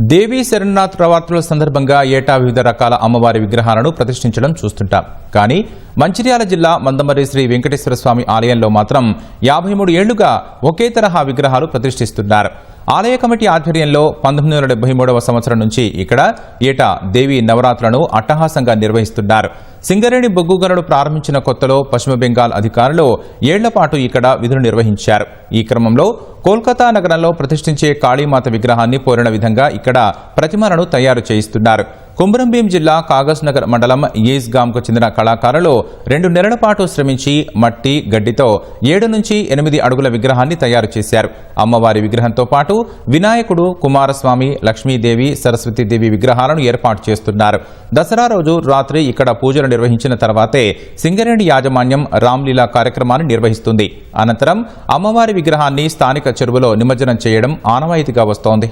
దేవీ శరణ్నవరాత్రుల సందర్భంగా ఏటా వివిధ రకాల అమ్మవారి విగ్రహాలను ప్రతిష్ఠించడం చూస్తుంటాం. కానీ మంచిర్యాల జిల్లా మందమర్రి శ్రీ వెంకటేశ్వర స్వామి ఆలయంలో మాత్రం 53 ఏళ్లుగా ఒకే తరహా విగ్రహాలు ప్రతిష్ఠిస్తున్నారు. ఆలయ కమిటీ ఆధ్వర్యంలో 1973వ సంవత్సరం నుంచి ఇక్కడ ఏటా దేవీ నవరాత్రులను అట్టహాసంగా నిర్వహిస్తున్నారు. సింగరేణి బొగ్గు గనులు ప్రారంభించిన కొత్తలో పశ్చిమ బెంగాల్ అధికారులు ఏళ్ల పాటు ఇక్కడ విధులు నిర్వహించారు. ఈ క్రమంలో కోల్కతా నగరంలో ప్రతిష్ఠించే కాళీమాత విగ్రహాన్ని పోలిన విధంగా ఇక్కడ ప్రతిమలను తయారు చేయిస్తున్నారు. కుమ్రంభీం జిల్లా కాగజ్ నగర్ మండలం ఈస్గాంకు చెందిన కళాకారులు 2 నెలల పాటు శ్రమించి మట్టి గడ్డితో 7 నుంచి 8 అడుగుల విగ్రహాన్ని తయారు చేశారు. అమ్మవారి విగ్రహంతో పాటు వినాయకుడు, కుమారస్వామి, లక్ష్మీదేవి, సరస్వతీదేవి విగ్రహాలను ఏర్పాటు చేస్తున్నారు. దసరా రోజు రాత్రి ఇక్కడ పూజలు నిర్వహించిన తర్వాతే సింగరేణి యాజమాన్యం రామ్లీలా కార్యక్రమాన్ని నిర్వహిస్తుంది. అనంతరం అమ్మవారి విగ్రహాన్ని స్థానిక చెరువులో నిమజ్జనం చేయడం ఆనవాయితీగా వస్తోంది.